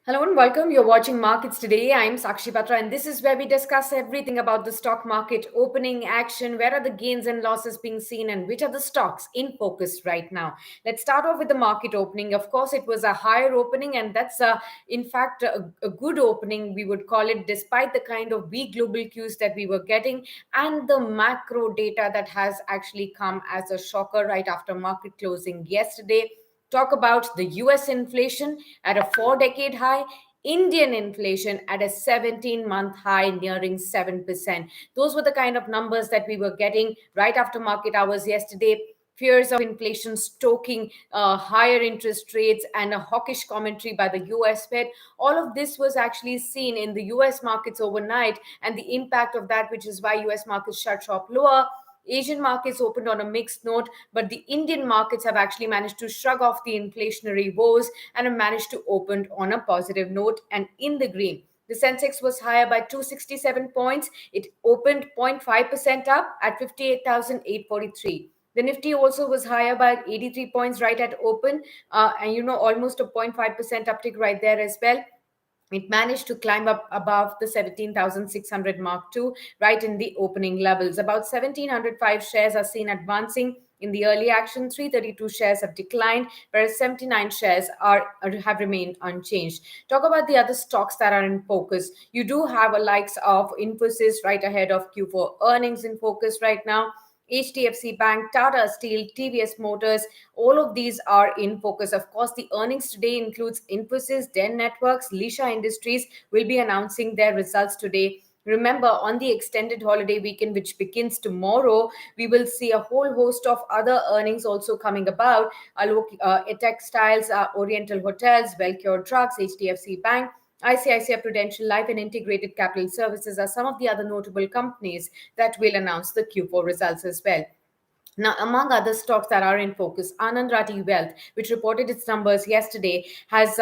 Hello and welcome. You're watching Markets Today. I'm Sakshi Patra, and this is where we discuss everything about the stock market opening action. Where are the gains and losses being seen, and which are the stocks in focus right now? Let's start off with the market opening. Of course, it was a higher opening, and that's in fact a good opening, we would call it, despite the kind of weak global cues that we were getting and the macro data that has actually come as a shocker right after market closing yesterday. Talk about the US inflation at a 4 decade high, Indian inflation at a 17-month high nearing 7%. Those were the kind of numbers that we were getting right after market hours yesterday. Fears of inflation stoking higher interest rates and a hawkish commentary by the US Fed. All of this was actually seen in the US markets overnight, and the impact of that, which is why US markets shut shop lower. Asian markets opened on a mixed note, but the Indian markets have actually managed to shrug off the inflationary woes and have managed to open on a positive note and in the green. The Sensex was higher by 267 points. It opened 0.5% up at 58,843. The Nifty also was higher by 83 points right at open, and almost a 0.5% uptick right there as well. It managed to climb up above the 17,600 mark too, right in the opening levels. About 1,705 shares are seen advancing in the early action. 332 shares have declined, whereas 79 shares have remained unchanged. Talk about the other stocks that are in focus. You do have a likes of Infosys right ahead of Q4 earnings in focus right now. HDFC Bank, Tata Steel, TVS Motors, all of these are in focus. Of course, the earnings today includes Infosys, Den Networks, Lisha Industries will be announcing their results today. Remember, on the extended holiday weekend, which begins tomorrow, we will see a whole host of other earnings also coming about. Textiles, Oriental Hotels, Wellcure Drugs, HDFC Bank, ICICI Prudential Life, and Integrated Capital Services are some of the other notable companies that will announce the Q4 results as well. Now, among other stocks that are in focus, Anand Rathi Wealth, which reported its numbers yesterday, has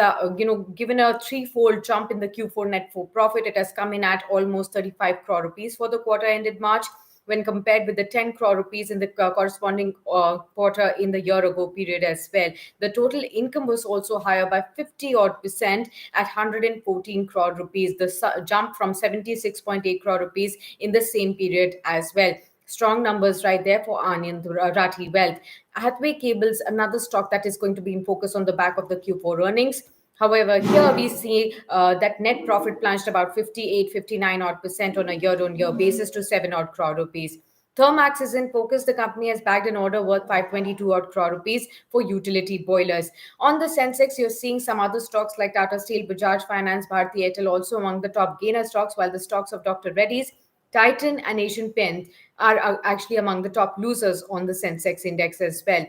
given a threefold jump in the Q4 net for profit. It has come in at almost 35 crore rupees for the quarter ended March, when compared with the 10 crore rupees in the corresponding quarter in the year ago period as well. The total income was also higher by 50 odd percent at 114 crore rupees. The jump from 76.8 crore rupees in the same period as well. Strong numbers right there for Anand Rathi Wealth. Hathway Cables, another stock that is going to be in focus on the back of the Q4 earnings. However, here we see that net profit plunged about 58, 59 odd percent on a year-on-year basis to 7 odd crore rupees. Thermax is in focus. The company has bagged an order worth 522 odd crore rupees for utility boilers. On the Sensex, you're seeing some other stocks like Tata Steel, Bajaj Finance, Bharti Airtel also among the top gainer stocks, while the stocks of Dr. Reddy's, Titan, and Asian Paints are actually among the top losers on the Sensex index as well.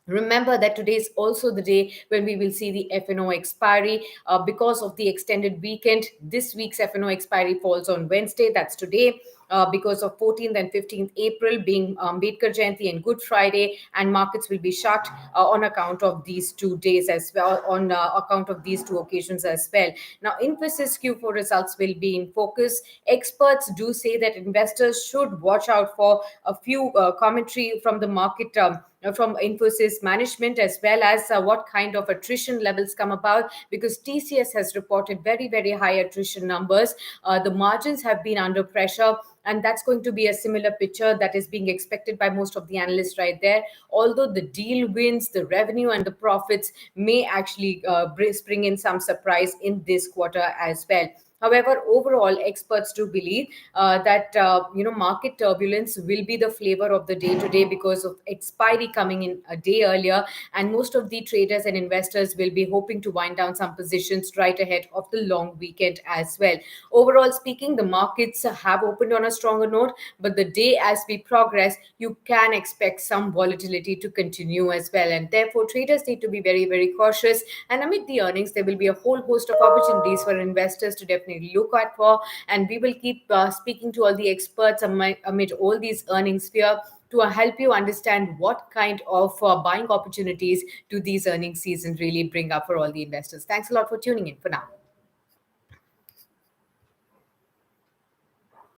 Remember that today is also the day when we will see the FNO expiry because of the extended weekend. This week's FNO expiry falls on Wednesday, that's today. Because of 14th and 15th April being Ambedkar Jayanti and Good Friday, and markets will be shut on account of these 2 days as well, on account of these two occasions as well. Now, Infosys Q4 results will be in focus. Experts do say that investors should watch out for a few commentary from the market. From Infosys management, as well as what kind of attrition levels come about, because TCS has reported very, very high attrition numbers. The margins have been under pressure, and that's going to be a similar picture that is being expected by most of the analysts right there. Although the deal wins, the revenue and the profits may actually spring in some surprise in this quarter as well. However, overall, experts do believe that market turbulence will be the flavor of the day today because of expiry coming in a day earlier, and most of the traders and investors will be hoping to wind down some positions right ahead of the long weekend as well. Overall speaking, the markets have opened on a stronger note, but the day as we progress, you can expect some volatility to continue as well, and therefore traders need to be very, very cautious. And amid the earnings, there will be a whole host of opportunities for investors to definitely look out for, and we will keep speaking to all the experts amid all these earnings fear to help you understand what kind of buying opportunities do these earnings season really bring up for all the investors. Thanks a lot for tuning in for now.